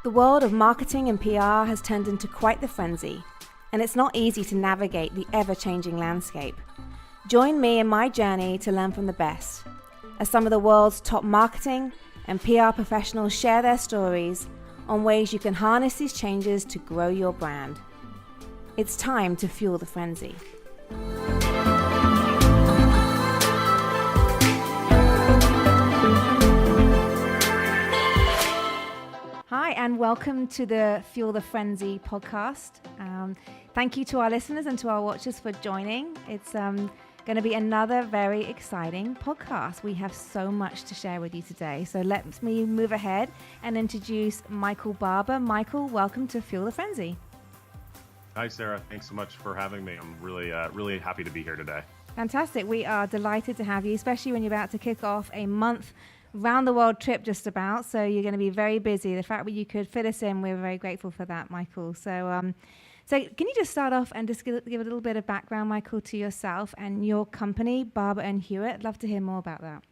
The world of marketing and PR has turned into quite the frenzy, and it's not easy to navigate the ever-changing landscape. Join me in my journey to learn from the best, as some of the world's top marketing and PR professionals share their stories on ways you can harness these changes to grow your brand. It's time to fuel the frenzy. Hi, and welcome to the Fuel the Frenzy podcast. Thank you to our listeners and to our watchers for joining. It's going to be another very exciting podcast. We have so much to share with you today. So let me move ahead and introduce Michael Barber. Michael, welcome to Fuel the Frenzy. Hi, Sarah. Thanks so much for having me. I'm really happy to be here today. Fantastic. We are delighted to have you, especially when you're about to kick off a month round the world trip just about. So you're going to be very busy. The fact that you could fit us in, we're very grateful for that, Michael. So can you just start off and just give a little bit of background, Michael, to yourself and your company, Barber&Hewitt? I'd love to hear more about that.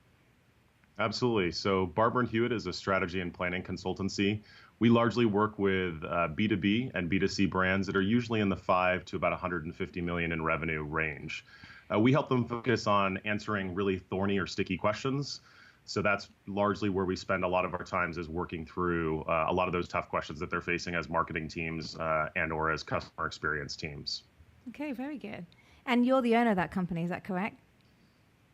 Absolutely. So Barber&Hewitt is a strategy and planning consultancy. We largely work with B2B and B2C brands that are usually in the 5 to about 150 million in revenue range. We help them focus on answering really thorny or sticky questions. So that's largely where we spend a lot of our times, is working through a lot of those tough questions that they're facing as marketing teams and or as customer experience teams. Okay, very good. And you're the owner of that company, is that correct?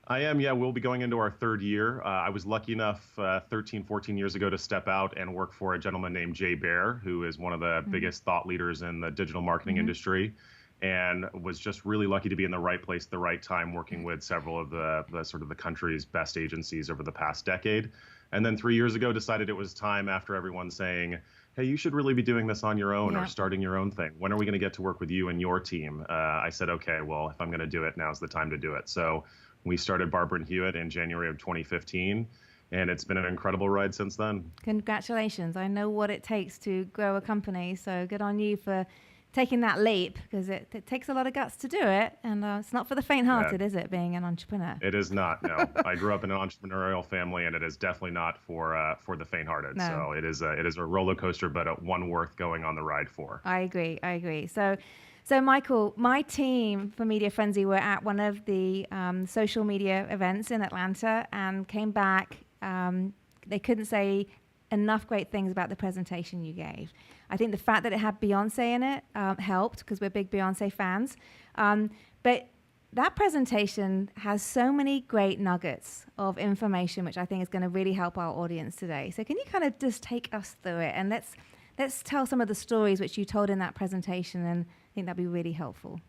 I am, yeah. We'll be going into our third year. I was lucky enough 13, 14 years ago to step out and work for a gentleman named Jay Baer, who is one of the biggest thought leaders in the digital marketing industry, and was just really lucky to be in the right place at the right time, working with several of the sort of the country's best agencies over the past decade. And then 3 years ago, decided it was time, after everyone saying, hey, you should really be doing this on your own or starting your own thing. When are we going to get to work with you and your team? I said, okay, well, if I'm going to do it, now's the time to do it. So we started Barber&Hewitt in January of 2015, and it's been an incredible ride since then. Congratulations. I know what it takes to grow a company, so good on you for taking that leap, because it takes a lot of guts to do it, and it's not for the faint-hearted, is it, being an entrepreneur? It is not, no. I grew up in an entrepreneurial family, and it is definitely not for the faint-hearted. No. So it is a roller coaster, but one worth going on the ride for. I agree. So Michael, my team for Media Frenzy were at one of the social media events in Atlanta and came back. They couldn't say enough great things about the presentation you gave. I think the fact that it had Beyonce in it helped, because we're big Beyonce fans. But that presentation has so many great nuggets of information, which I think is going to really help our audience today. So can you kind of just take us through it, and let's tell some of the stories which you told in that presentation, and I think that'd be really helpful.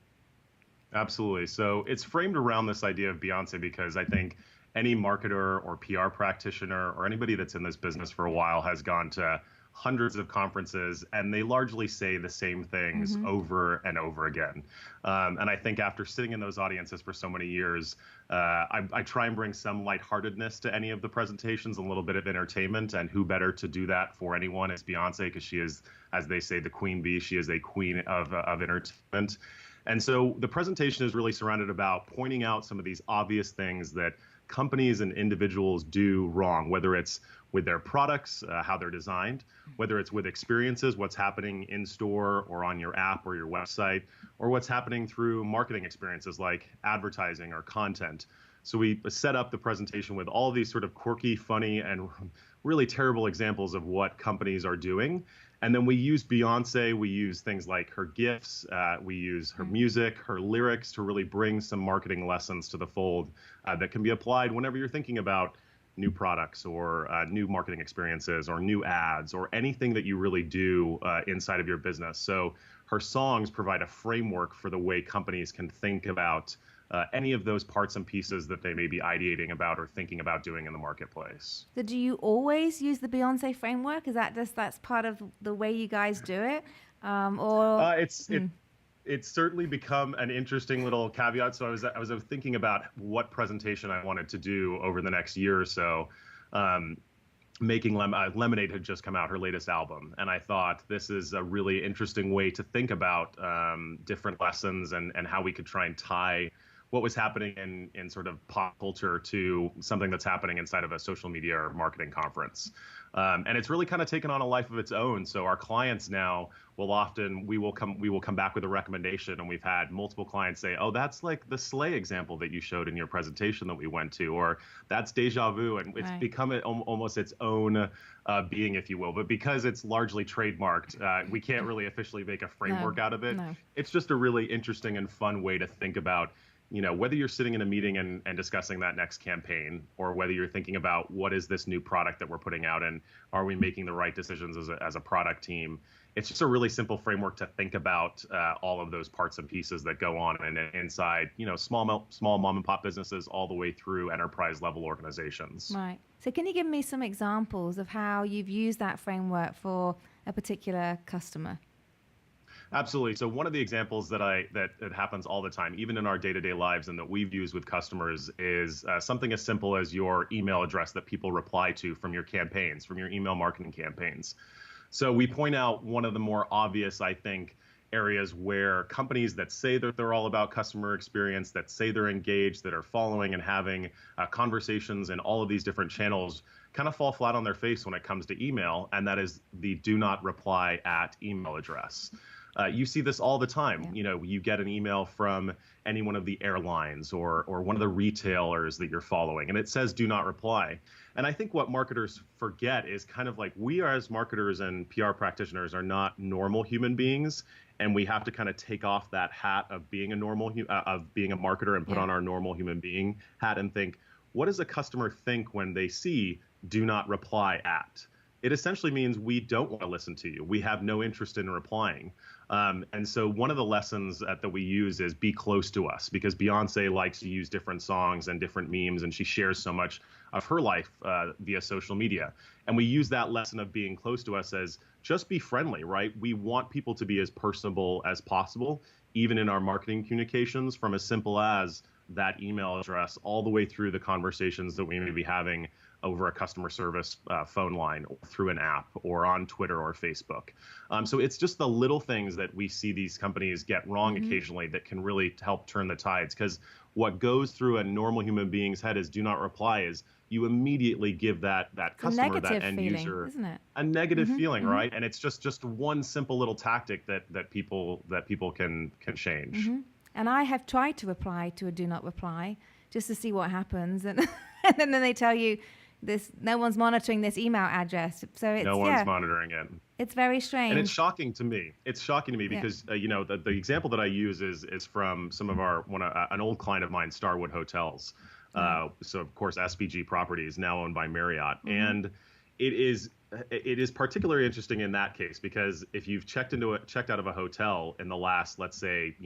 Absolutely. So it's framed around this idea of Beyonce because I think any marketer or PR practitioner or anybody that's in this business for a while has gone to hundreds of conferences, and they largely say the same things over and over again. And I think after sitting in those audiences for so many years, I try and bring some lightheartedness to any of the presentations, a little bit of entertainment, and who better to do that for anyone is Beyonce, because she is, as they say, the queen bee. She is a queen of entertainment. And so the presentation is really surrounded about pointing out some of these obvious things that companies and individuals do wrong, whether it's with their products, how they're designed, whether it's with experiences, what's happening in store or on your app or your website, or what's happening through marketing experiences like advertising or content. So we set up the presentation with all these sort of quirky, funny, and really terrible examples of what companies are doing. And then we use Beyonce, we use things like her gifts, we use her music, her lyrics to really bring some marketing lessons to the fold that can be applied whenever you're thinking about new products or new marketing experiences or new ads or anything that you really do inside of your business. So her songs provide a framework for the way companies can think about any of those parts and pieces that they may be ideating about or thinking about doing in the marketplace. So do you always use the Beyonce framework? Is that that's part of the way you guys do it? It's certainly become an interesting little caveat. So I was thinking about what presentation I wanted to do over the next year or so. Lemonade had just come out, her latest album, and I thought this is a really interesting way to think about different lessons and how we could try and tie what was happening in sort of pop culture to something that's happening inside of a social media or marketing conference. And it's really kind of taken on a life of its own. So our clients now will often, we will come back with a recommendation, and we've had multiple clients say, oh, that's like the sleigh example that you showed in your presentation that we went to, or that's deja vu. And it's become almost its own being, if you will. But because it's largely trademarked, we can't really officially make a framework out of it. No. It's just a really interesting and fun way to think about, whether you're sitting in a meeting and discussing that next campaign, or whether you're thinking about what is this new product that we're putting out and are we making the right decisions as a product team. It's just a really simple framework to think about all of those parts and pieces that go on inside, small mom and pop businesses all the way through enterprise level organizations. Right. So can you give me some examples of how you've used that framework for a particular customer? Absolutely. So one of the examples that happens all the time, even in our day-to-day lives and that we've used with customers, is something as simple as your email address that people reply to from your campaigns, from your email marketing campaigns. So we point out one of the more obvious, I think, areas where companies that say that they're all about customer experience, that say they're engaged, that are following and having conversations in all of these different channels, kind of fall flat on their face when it comes to email, and that is the do not reply at email address. You see this all the time. Yeah. You get an email from any one of the airlines or one of the retailers that you're following, and it says do not reply. And I think what marketers forget is kind of like, we are, as marketers and PR practitioners, are not normal human beings, and we have to kind of take off that hat of being of being a marketer and put on our normal human being hat and think, what does a customer think when they see do not reply at? It essentially means we don't want to listen to you. We have no interest in replying. And so one of the lessons that we use is be close to us, because Beyonce likes to use different songs and different memes, and she shares so much of her life via social media. And we use that lesson of being close to us as just be friendly, right? We want people to be as personable as possible, even in our marketing communications, from as simple as that email address all the way through the conversations that we may be having over a customer service phone line, or through an app, or on Twitter or Facebook. So it's just the little things that we see these companies get wrong occasionally that can really help turn the tides. Because what goes through a normal human being's head is do not reply is you immediately give that customer, that end feeling, user, isn't it? a negative feeling, right? And it's just one simple little tactic that people can change. And I have tried to reply to a do not reply just to see what happens, and and then they tell you no one's monitoring this email address. So it's no one's monitoring it. It's very strange. And it's shocking to me. It's shocking to me because the example that I use is from some of an old client of mine, Starwood Hotels. So of course SPG Properties, now owned by Marriott, and it is particularly interesting in that case because if you've checked out of a hotel in the last, let's say,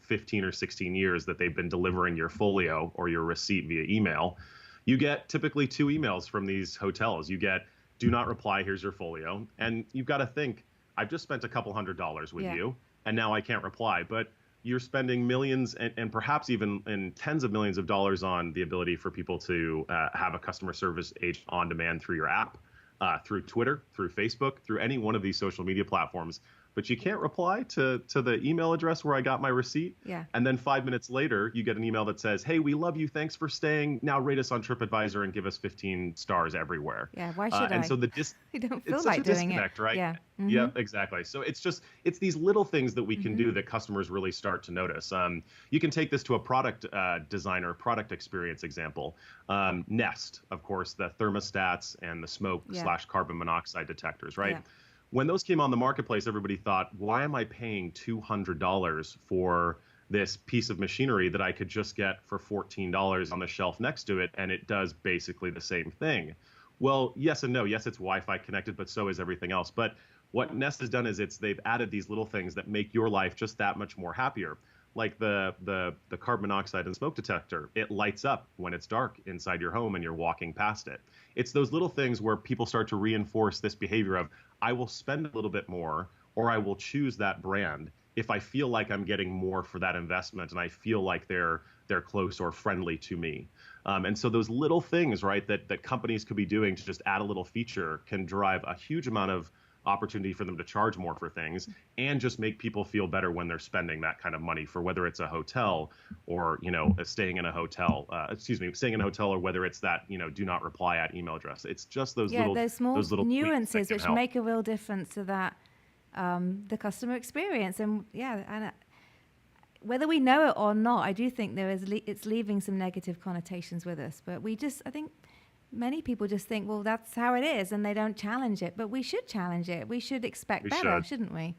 15 or 16 years that they've been delivering your folio or your receipt via email, you get typically 2 emails from these hotels. You get do not reply, here's your folio, and you've got to think, I've just spent a couple $100s with you, and now I can't reply, but you're spending millions and perhaps even in tens of millions of dollars on the ability for people to have a customer service agent on demand through your app, through Twitter, through Facebook, through any one of these social media platforms. But you can't reply to the email address where I got my receipt. Yeah. And then 5 minutes later, you get an email that says, hey, we love you. Thanks for staying. Now rate us on TripAdvisor and give us 15 stars everywhere. Yeah, why should I? And so you don't feel it's like such a doing disconnect, it. right? Yeah. Yeah, exactly. So it's these little things that we can do that customers really start to notice. You can take this to a product designer, product experience example. Nest, of course, the thermostats and the smoke/carbon monoxide detectors, right? Yeah. When those came on the marketplace, everybody thought, why am I paying $200 for this piece of machinery that I could just get for $14 on the shelf next to it, and it does basically the same thing? Well, yes and no. Yes, it's Wi-Fi connected, but so is everything else. But what Nest has done is they've added these little things that make your life just that much more happier. Like the carbon monoxide and smoke detector, it lights up when it's dark inside your home and you're walking past it. It's those little things where people start to reinforce this behavior of, I will spend a little bit more, or I will choose that brand if I feel like I'm getting more for that investment and I feel like they're close or friendly to me. And so those little things, right, that companies could be doing to just add a little feature can drive a huge amount of opportunity for them to charge more for things, and just make people feel better when they're spending that kind of money for whether it's a hotel or, staying in a hotel, staying in a hotel, or whether it's that, do not reply at email address. It's just those those small nuances which help. make a real difference to that, the customer experience. And whether we know it or not, I do think it's leaving some negative connotations with us. But I think many people just think, well, that's how it is, and they don't challenge it. But we should challenge it. We should expect better, shouldn't we?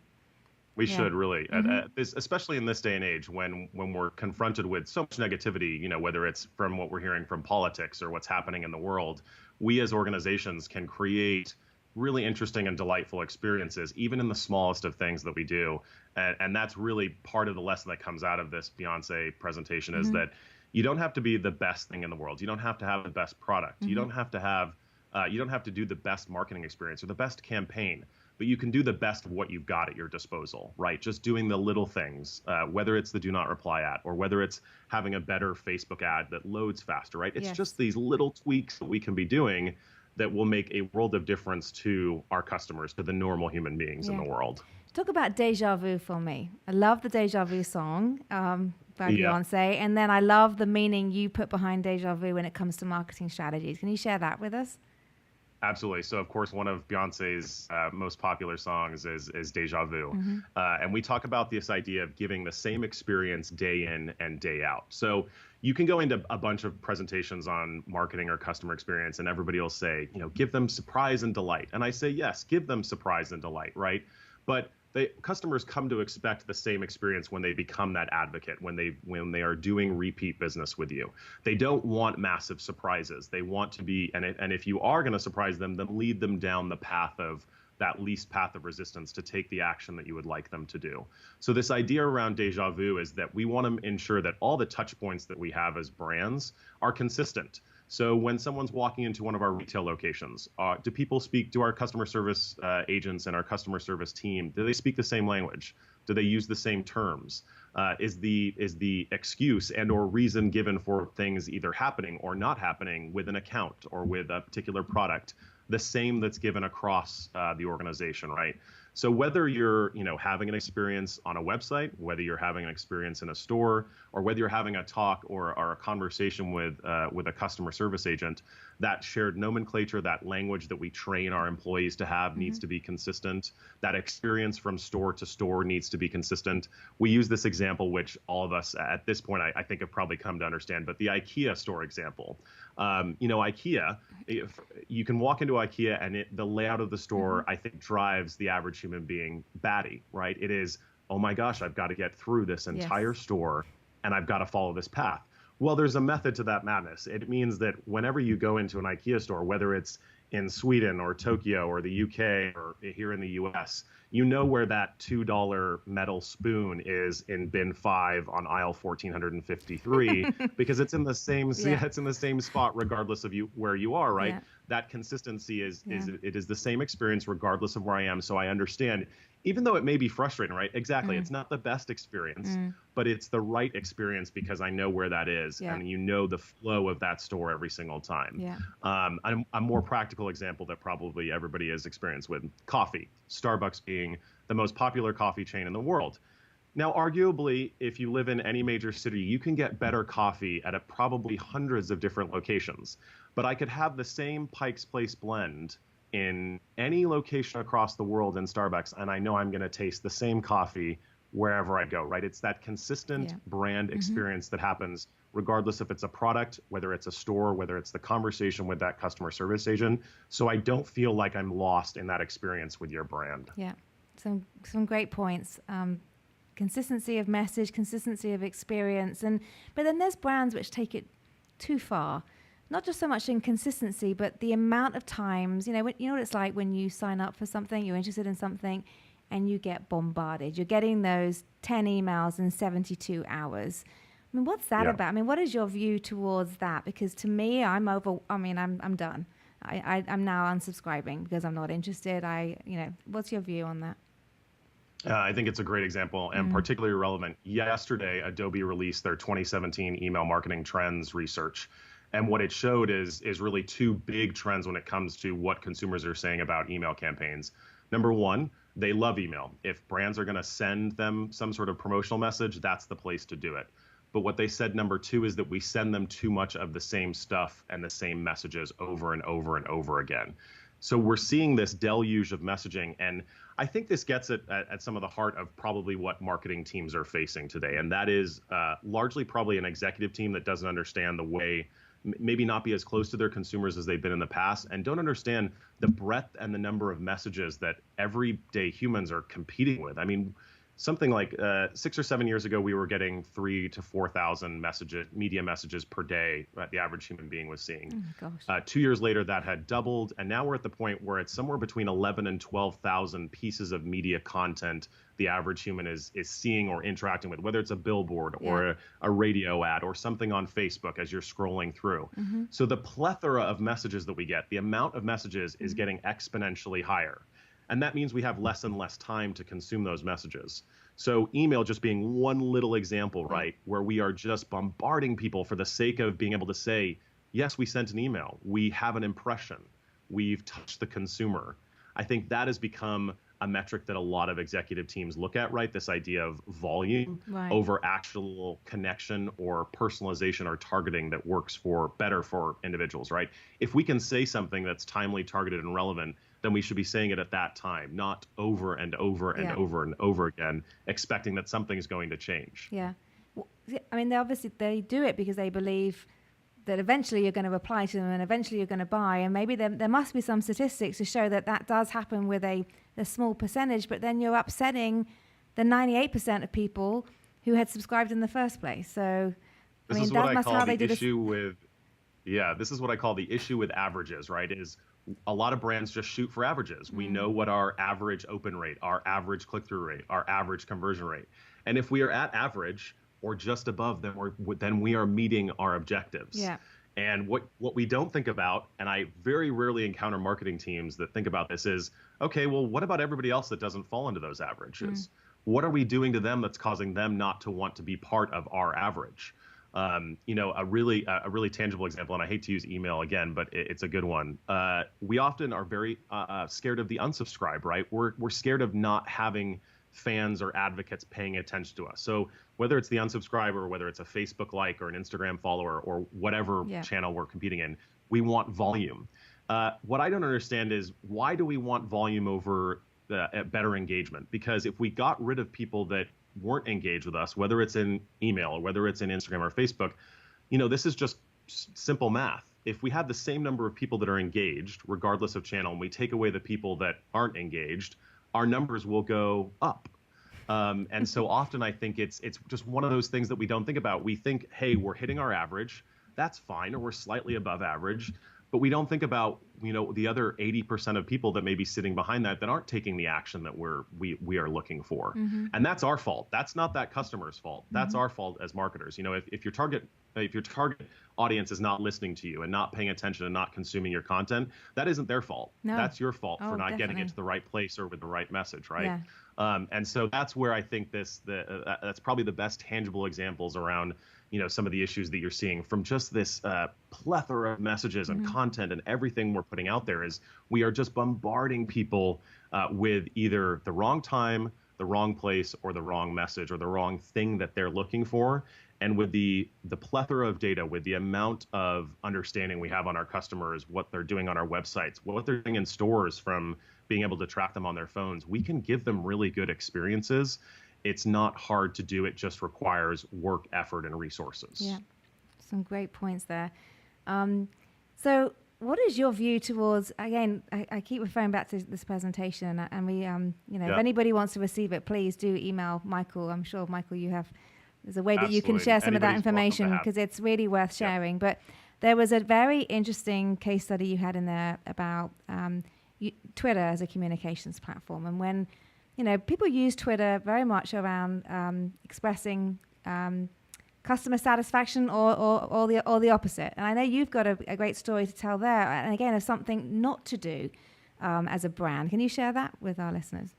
We should really, especially in this day and age when we're confronted with so much negativity, whether it's from what we're hearing from politics or what's happening in the world, we as organizations can create really interesting and delightful experiences, even in the smallest of things that we do. And that's really part of the lesson that comes out of this Beyonce presentation is that you don't have to be the best thing in the world. You don't have to have the best product. You don't have to have, you don't have to do the best marketing experience or the best campaign, but you can do the best of what you've got at your disposal, right? Just doing the little things, whether it's the do not reply ad or whether it's having a better Facebook ad that loads faster, right? It's just these little tweaks that we can be doing that will make a world of difference to our customers, to the normal human beings in the world. Talk about Deja Vu for me. I love the Deja Vu song by Beyonce, and then I love the meaning you put behind Deja Vu when it comes to marketing strategies. Can you share that with us? Absolutely. So, of course, one of Beyonce's most popular songs is Deja Vu. And we talk about this idea of giving the same experience day in and day out. So you can go into a bunch of presentations on marketing or customer experience, and everybody will say, give them surprise and delight. And I say, yes, give them surprise and delight, right? But customers come to expect the same experience when they become that advocate, when they are doing repeat business with you. They don't want massive surprises. They want to be, and if you are going to surprise them, then lead them down the path of that least path of resistance to take the action that you would like them to do. So this idea around Deja Vu is that we want to ensure that all the touch points that we have as brands are consistent. So when someone's walking into one of our retail locations, do our customer service agents and our customer service team, do they speak the same language? Do they use the same terms? Is the excuse and or reason given for things either happening or not happening with an account or with a particular product the same that's given across the organization, right? So whether you're, having an experience on a website, whether you're having an experience in a store, or whether you're having a talk or a conversation with a customer service agent, that shared nomenclature, that language that we train our employees to have needs to be consistent. That experience from store to store needs to be consistent. We use this example, which all of us at this point, I think have probably come to understand, but the IKEA store example. IKEA, you can walk into IKEA and the layout of the store, I think, drives the average human being batty, right? It is, oh my gosh, I've got to get through this entire store and I've got to follow this path. Well, there's a method to that madness. It means that whenever you go into an IKEA store, whether it's in Sweden or Tokyo or the UK or here in the US, you know where that $2 metal spoon is in bin 5 on aisle 1453 because it's in the same it's in the same spot regardless of where you are, right? That consistency is the same experience regardless of where I am. So I understand, even though it may be frustrating, right? Exactly. It's not the best experience, but it's the right experience because I know where that is and the flow of that store every single time. A more practical example that probably everybody has experienced with coffee, Starbucks being the most popular coffee chain in the world. Now, arguably, if you live in any major city, you can get better coffee at probably hundreds of different locations. But I could have the same Pike's Place blend in any location across the world in Starbucks, and I know I'm going to taste the same coffee wherever I go, right? It's that consistent brand experience that happens regardless if it's a product, whether it's a store, whether it's the conversation with that customer service agent. So I don't feel like I'm lost in that experience with your brand. Yeah, some great points. Consistency of message, consistency of experience, but then there's brands which take it too far. Not just so much in consistency, but the amount of times, you know what it's like when you sign up for something, you're interested in something, and you get bombarded. You're getting those 10 emails in 72 hours. I mean, what's that about? I mean, what is your view towards that? Because to me, I'm done. I'm now unsubscribing because I'm not interested. What's your view on that? I think it's a great example and particularly relevant. Yesterday, Adobe released their 2017 email marketing trends research. And what it showed is really two big trends when it comes to what consumers are saying about email campaigns. Number one, they love email. If brands are going to send them some sort of promotional message, that's the place to do it. But what they said, number two, is that we send them too much of the same stuff and the same messages over and over and over again. So we're seeing this deluge of messaging. And I think this gets at some of the heart of probably what marketing teams are facing today. And that is largely probably an executive team that doesn't understand the way, maybe not be as close to their consumers as they've been in the past, and don't understand the breadth and the number of messages that everyday humans are competing with. I mean, something like 6 or 7 years ago, we were getting 3,000 to 4,000 media messages per day that the average human being was seeing. Oh, gosh. 2 years later, that had doubled, and now we're at the point where it's somewhere between 11 and 12,000 pieces of media content the average human is seeing or interacting with, whether it's a billboard or a radio ad or something on Facebook as you're scrolling through. Mm-hmm. So the plethora of messages that we get, the amount of messages is getting exponentially higher. And that means we have less and less time to consume those messages. So email just being one little example, right, where we are just bombarding people for the sake of being able to say, yes, we sent an email. We have an impression. We've touched the consumer. I think that has become a metric that a lot of executive teams look at, right? This idea of volume over actual connection or personalization or targeting that works better for individuals, right? If we can say something that's timely, targeted, and relevant, then we should be saying it at that time, not over and over and over and over again, expecting that something's going to change. Yeah. Well, I mean, they do it because they believe that eventually you're going to reply to them and eventually you're going to buy. And maybe there must be some statistics to show that does happen with a small percentage, but then you're upsetting the 98% of people who had subscribed in the first place. So, I mean, that must how they do this. This is what I call the issue with averages, right? Is a lot of brands just shoot for averages. We know what our average open rate, our average click-through rate, our average conversion rate. And if we are at average or just above, then we are meeting our objectives. Yeah. And what we don't think about, and I very rarely encounter marketing teams that think about this, is, okay, well, what about everybody else that doesn't fall into those averages? What are we doing to them that's causing them not to want to be part of our average? A really tangible example, and I hate to use email again, but it's a good one. We often are very scared of the unsubscribe, right? We're scared of not having fans or advocates paying attention to us. So whether it's the unsubscriber, or whether it's a Facebook like or an Instagram follower or whatever channel we're competing in, we want volume. What I don't understand is, why do we want volume over better engagement? Because if we got rid of people that weren't engaged with us, whether it's in email or whether it's in Instagram or Facebook, this is just simple math. If we have the same number of people that are engaged, regardless of channel, and we take away the people that aren't engaged, our numbers will go up. And so often I think it's just one of those things that we don't think about. We think, hey, we're hitting our average. That's fine, or we're slightly above average. But we don't think about, the other 80% of people that may be sitting behind that aren't taking the action that we are looking for. Mm-hmm. And that's our fault. That's not that customer's fault. That's our fault as marketers. If your target audience is not listening to you and not paying attention and not consuming your content, that isn't their fault. No. That's your fault for not getting it to the right place or with the right message, right? Yeah. And so that's where I think that's probably the best tangible examples around some of the issues that you're seeing from just this plethora of messages and content and everything we're putting out there. Is we are just bombarding people with either the wrong time, the wrong place, or the wrong message, or the wrong thing that they're looking for. And with the plethora of data, with the amount of understanding we have on our customers, what they're doing on our websites, what they're doing in stores, from being able to track them on their phones, we can give them really good experiences. It's not hard to do. It just requires work, effort, and resources. Yeah, some great points there. So what is your view towards, again, I keep referring back to this presentation, and we, if anybody wants to receive it, please do email Michael. I'm sure, Michael, there's a way that you can share some of that information, because it's really worth sharing. Yeah. But there was a very interesting case study you had in there about Twitter as a communications platform. And when people use Twitter very much around expressing customer satisfaction or the opposite. And I know you've got a great story to tell there, and again, of something not to do as a brand. Can you share that with our listeners?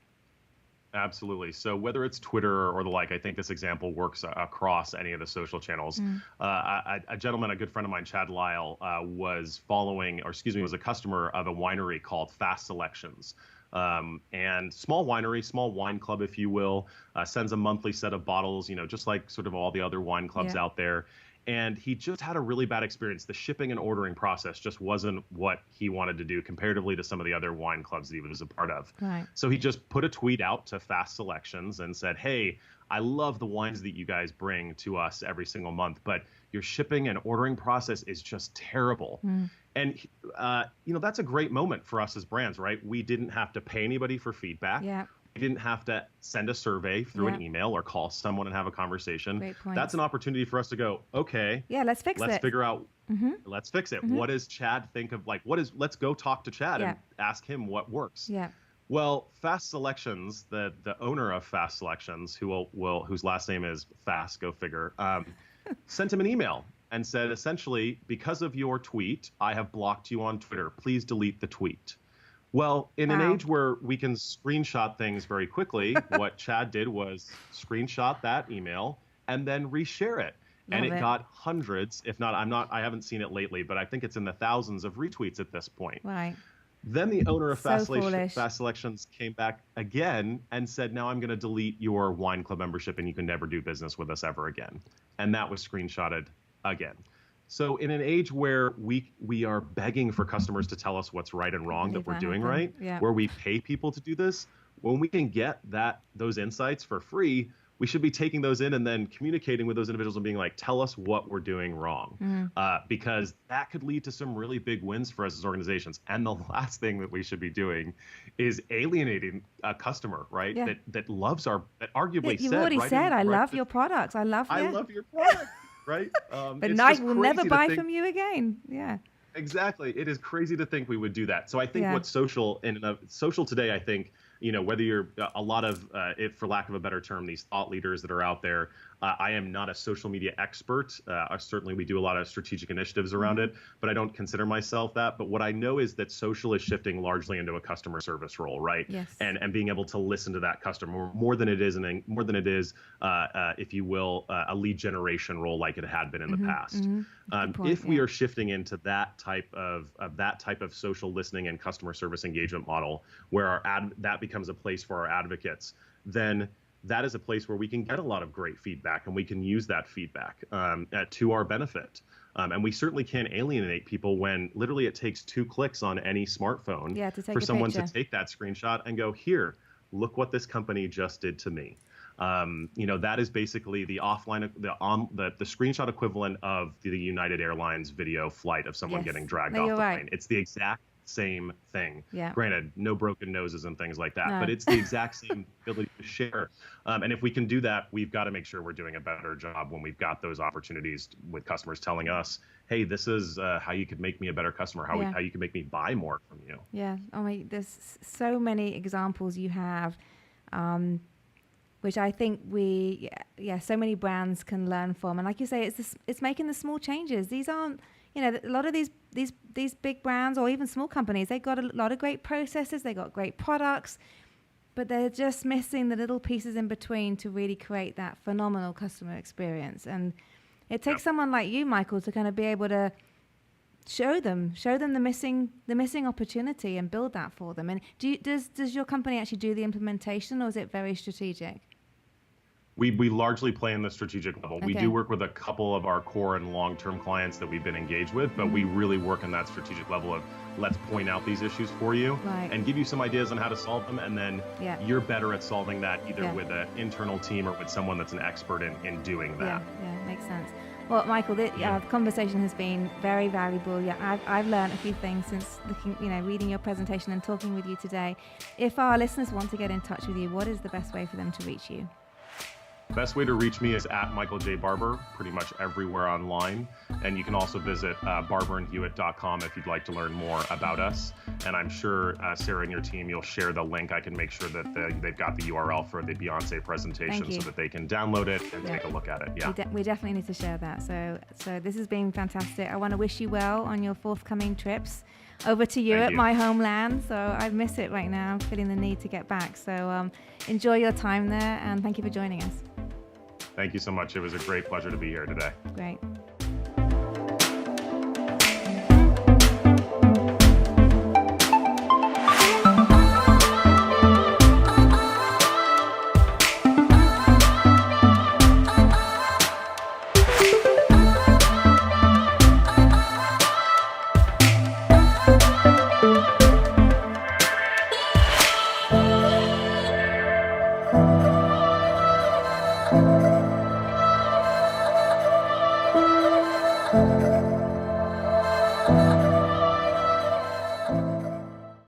Absolutely. So whether it's Twitter or the like, I think this example works across any of the social channels. A gentleman, a good friend of mine, Chad Lyle, was a customer of a winery called Fast Selections. and small winery, small wine club, if you will, sends a monthly set of bottles, just like sort of all the other wine clubs out there. And he just had a really bad experience. The shipping and ordering process just wasn't what he wanted to do comparatively to some of the other wine clubs that he was a part of. Right. So he just put a tweet out to Fast Selections and said, hey, I love the wines that you guys bring to us every single month, but your shipping and ordering process is just terrible. And, that's a great moment for us as brands, right? We didn't have to pay anybody for feedback. Yeah. We didn't have to send a survey through an email or call someone and have a conversation. Great point. That's an opportunity for us to go, okay, let's fix it. Let's figure out, let's fix it. What does Chad think of, let's go talk to Chad and ask him what works. Yeah. Well, Fast Selections, the owner of Fast Selections, whose last name is Fast, go figure, sent him an email and said, essentially, because of your tweet, I have blocked you on Twitter. Please delete the tweet. Well, in an age where we can screenshot things very quickly, what Chad did was screenshot that email and then reshare it. And it got hundreds, if not, I haven't seen it lately, but I think it's in the thousands of retweets at this point. Right. Then the owner of Fast Selections came back again and said, now I'm going to delete your wine club membership and you can never do business with us ever again. And that was screenshotted again. So in an age where we are begging for customers to tell us what's right and wrong that we're doing right, where we pay people to do this, when we can get those insights for free, we should be taking those in and then communicating with those individuals and being like, tell us what we're doing wrong, because that could lead to some really big wins for us as organizations. And the last thing that we should be doing is alienating a customer, right? Yeah. That loves that arguably you've already said, I love your products. I love your product. Right? But Nike will never buy from you again. Yeah. Exactly. It is crazy to think we would do that. So I think what social today, I think, whether you're a lot of, for lack of a better term, these thought leaders that are out there, I am not a social media expert. Certainly we do a lot of strategic initiatives around it, but I don't consider myself that. But what I know is that social is shifting largely into a customer service role, right? Yes. And being able to listen to that customer more than it is, if you will, a lead generation role like it had been in the past. If we are shifting into that type of social listening and customer service engagement model, where that becomes a place for our advocates, then that is a place where we can get a lot of great feedback and we can use that feedback to our benefit. And we certainly can't alienate people when literally it takes 2 clicks on any smartphone for someone to take that screenshot and go, here, look what this company just did to me. That is basically the offline, the screenshot equivalent of the United Airlines video flight of someone getting dragged off the plane. It's the exact same thing. Yeah. Granted, no broken noses and things like that, but it's the exact same ability to share. And if we can do that, we've got to make sure we're doing a better job when we've got those opportunities with customers telling us, hey, this is how you could make me a better customer, how you can make me buy more from you. Yeah. I mean, there's so many examples you have, which I think so many brands can learn from. And like you say, it's making the small changes. These aren't, a lot of these big brands or even small companies, they got a lot of great processes, they got great products, but they're just missing the little pieces in between to really create that phenomenal customer experience. And it takes someone like you, Michael, to kind of be able to show them the missing opportunity and build that for them. And does your company actually do the implementation, or is it very strategic? We largely play in the strategic level. Okay. We do work with a couple of our core and long-term clients that we've been engaged with, but we really work in that strategic level of let's point out these issues for you and give you some ideas on how to solve them, and then you're better at solving that either with an internal team or with someone that's an expert in doing that. Yeah, makes sense. Well, Michael, the conversation has been very valuable. Yeah, I've learned a few things since reading your presentation and talking with you today. If our listeners want to get in touch with you, what is the best way for them to reach you? Best way to reach me is at Michael J. Barber, pretty much everywhere online. And you can also visit barber&hewitt.com if you'd like to learn more about us. And I'm sure, Sarah and your team, you'll share the link. I can make sure that they've got the URL for the Beyonce presentation so that they can download it and take a look at it. Yeah, we definitely need to share that. So this has been fantastic. I want to wish you well on your forthcoming trips over to Europe, my homeland. So I miss it right now. I'm feeling the need to get back. So enjoy your time there, and thank you for joining us. Thank you so much. It was a great pleasure to be here today. Great.